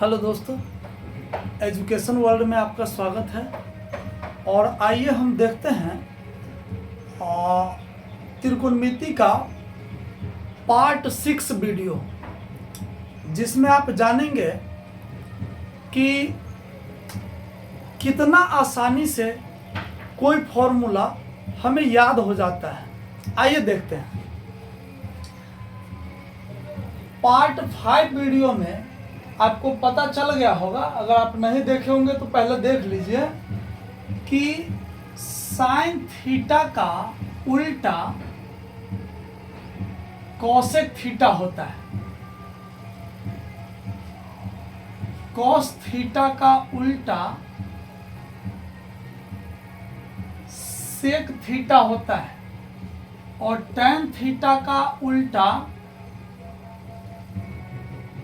Hello दोस्तों, education world में आपका स्वागत है। और आइए हम देखते हैं त्रिकोणमिति का पार्ट 6 वीडियो, जिसमें आप जानेंगे कि कितना आसानी से कोई फॉर्मूला हमें याद हो जाता है। आइए देखते हैं। पार्ट 5 वीडियो में आपको पता चल गया होगा, अगर आप नहीं देखे होंगे तो पहले देख लीजिए कि साइन थीटा का उल्टा कोसेक थीटा होता है। कॉस थीटा का उल्टा सेक थीटा होता है और टैन थीटा का उल्टा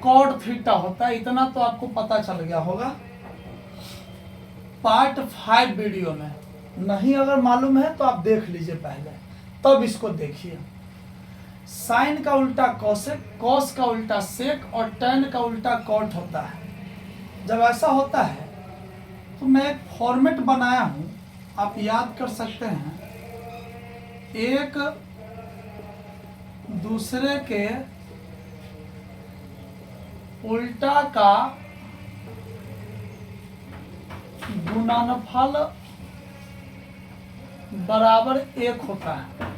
कॉड थीटा होता है। इतना तो आपको पता चल गया होगा पार्ट 5 वीडियो में। नहीं अगर मालूम है तो आप देख लीजिए पहले, तब इसको देखिए। साइन का उल्टा कॉसेक, कॉस का उल्टा सेक और टैन का उल्टा कॉट होता है। जब ऐसा होता है तो मैं एक फॉर्मेट बनाया हूं, आप याद कर सकते हैं। एक दूसरे के उल्टा का गुणनफल बराबर 1 होता है।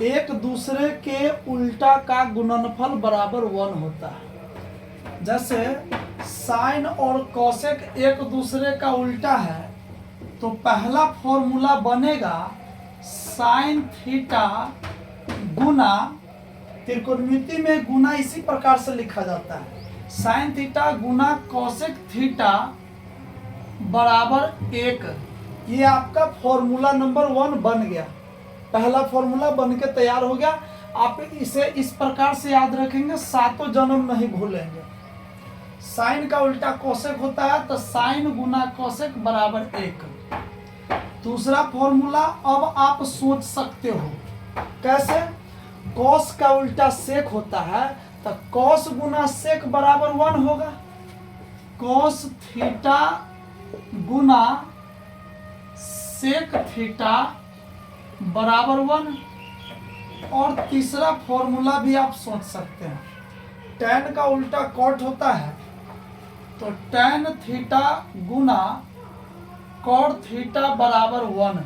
एक दूसरे के उल्टा का गुणनफल बराबर 1 होता है। जैसे साइन और कोसेक एक दूसरे का उल्टा है तो पहला फॉर्मूला बनेगा साइन थीटा गुना, त्रिकोणमिति में गुना इसी प्रकार से लिखा जाता है, साइन थीटा गुना कोसेक थीटा बराबर 1। ये आपका फॉर्मूला नंबर 1 बन गया। पहला फॉर्मूला बन के तैयार हो गया। आप इसे इस प्रकार से याद रखेंगे, सातों जन्म नहीं भूलेंगे। साइन का उल्टा कोसेक होता है तो साइन गुना कोसेक बराबर 1। दूसरा फॉर्मूला अब आप सोच सकते हो कैसे। कॉस का उल्टा सेक होता है तो कॉस गुना सेक बराबर 1 होगा। कॉस थीटा गुना सेक थीटा बराबर 1। और तीसरा फॉर्मूला भी आप सोच सकते हैं। टैन का उल्टा कॉट होता है तो टैन थीटा गुना कॉट थीटा बराबर 1।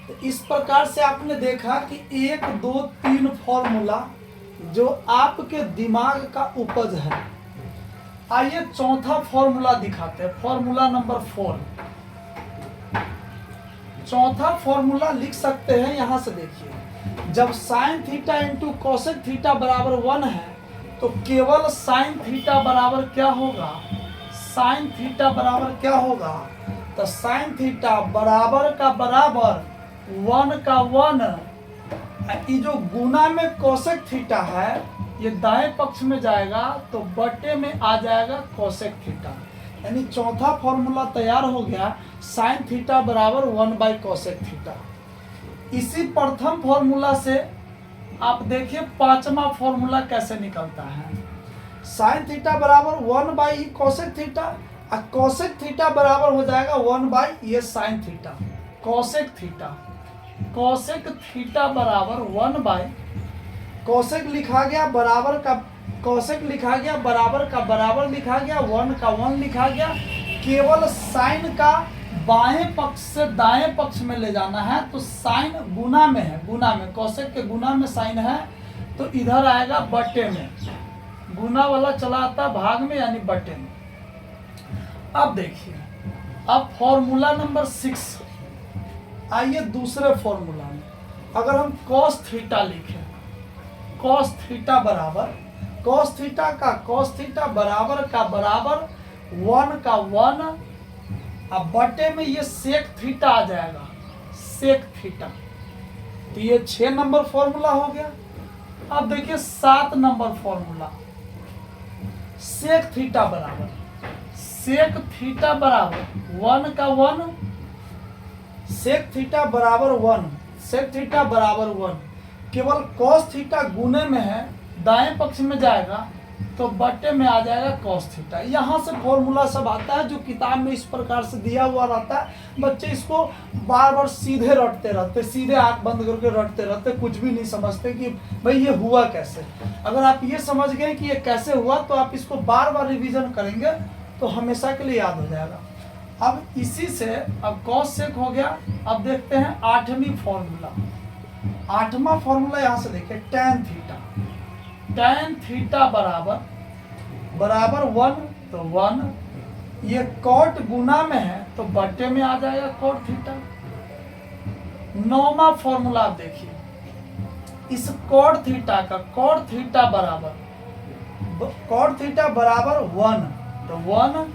तो इस प्रकार से आपने देखा कि 1, 2, 3 फॉर्मूला जो आपके दिमाग का उपज है। आइए चौथा फॉर्मूला दिखाते हैं, फॉर्मूला नंबर 4। चौथा फॉर्मूला लिख सकते हैं, यहां से देखिए। जब sine theta into cosec theta बराबर 1 है तो केवल साइन थीटा बराबर क्या होगा, साइन थीटा बराबर क्या होगा, तो साइन थीटा बराबर का बराबर 1 का 1। ये जो गुना में कोसेक थीटा है ये दाएं पक्ष में जाएगा तो बटे में आ जाएगा कोसेक थीटा। यानी चौथा फॉर्मूला तैयार हो गया, साइन थीटा बराबर 1 बाई कोसेक थीटा। इसी प्रथम फॉर्मूला से आप देखिए पांचवा फॉर्मूला कैसे निकलता है। साइन थीटा बराबर 1 बाई कोसेक थीटा और कोसेक थीटा बराबर हो जाएगा 1 बाई ये sine theta. Cosec theta, cosec theta बराबर 1 बाई कोसेक लिखा गया बराबर का, कोसेक लिखा गया बराबर का बराबर लिखा गया, 1 का 1 लिखा गया। केवल साइन का बाएं पक्ष से दाएं पक्ष में ले जाना है तो साइन गुना में है, गुना में कोसेक के गुना में साइन है तो इधर आएगा बटे में। गुना वाला चला आता भाग में यानी बटे में। अब देखिए, अब फॉर्मूला नंबर 6। आइए दूसरे फॉर्मूला में अगर हम cos थीटा लिखें, cos थीटा बराबर, cos थीटा का cos थीटा बराबर का बराबर 1 का 1। अब बटे में ये सेक थीटा आ जाएगा, सेक थीटा। तो ये 6 नंबर फॉर्मूला हो गया। अब देखिए 7 नंबर फॉर्मूला, सेक थीटा बराबर, सेक थीटा बराबर 1 का 1, सेक थीटा बराबर 1, सेक थीटा बराबर 1। केवल cos थीटा गुने में है, दाएं पक्ष में जाएगा तो बटे में आ जाएगा कॉस थीटा। यहाँ से फॉर्मूला सब आता है जो किताब में इस प्रकार से दिया हुआ रहता है। बच्चे इसको बार बार सीधे रटते रहते, सीधे आंख बंद करके रटते रहते, कुछ भी नहीं समझते कि भाई ये हुआ कैसे। अगर आप ये समझ गए कि ये कैसे हुआ तो आप इसको बार बार रिवीजन करेंगे तो हमेशा के लिए याद हो जाएगा। अब इसी से अब कॉस सेक हो गया। अब देखते हैं आठवीं फॉर्मूला। आठवां फॉर्मूला यहाँ से देखिए, टैन थीटा। टैन थीटा बराबर 1, तो 1 ये कॉट गुना में है तो बटे में आ जाएगा कॉट थीटा। नौवां फॉर्मूला आप देखिए, इस कॉट थीटा का कॉट थीटा बराबर 1, तो 1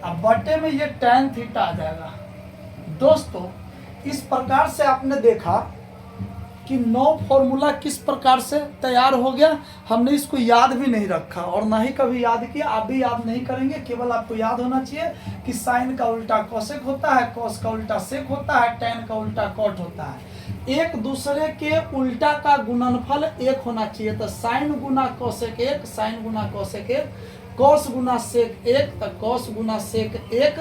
अब बटे में ये टैन थीटा आ जाएगा। दोस्तों इस प्रकार से आपने देखा कि 9 फॉर्मूला किस प्रकार से तैयार हो गया। हमने इसको याद भी नहीं रखा और ना ही कभी याद किया, आप भी याद नहीं करेंगे। केवल आपको याद होना चाहिए कि साइन का उल्टा कोसेक होता है, कॉस का उल्टा सेक होता है, टैन का उल्टा कॉट होता है। एक दूसरे के उल्टा का गुणनफल 1 होना चाहिए। तो साइन गुना कोसेक 1, साइन गुना कोसेक 1, कॉस गुना सेक 1, तो कॉस गुना सेक 1,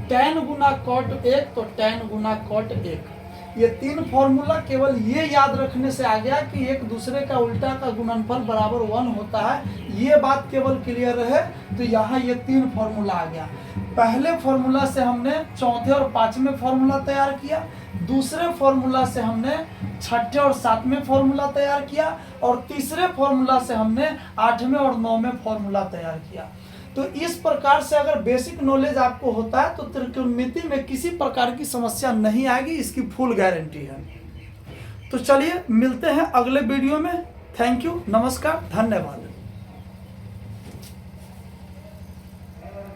टैन गुना कॉट 1, तो टैन गुना कॉट 1। ये 3 फॉर्मूला केवल ये याद रखने से आ गया कि एक दूसरे का उल्टा का गुणनफल बराबर 1 होता है। ये बात केवल क्लियर रहे तो यहाँ ये 3 फॉर्मूला आ गया। पहले फॉर्मूला से हमने चौथे और 5वें फॉर्मूला तैयार किया, दूसरे फॉर्मूला से हमने 6ठे और 7वें फॉर्मूला तैयार किया, और तीसरे फॉर्मूला से हमने 8वें और 9वें फॉर्मूला तैयार किया। तो इस प्रकार से अगर बेसिक नॉलेज आपको होता है तो त्रिकोणमिति में किसी प्रकार की समस्या नहीं आएगी, इसकी फुल गारंटी है। तो चलिए मिलते हैं अगले वीडियो में। थैंक यू, नमस्कार, धन्यवाद।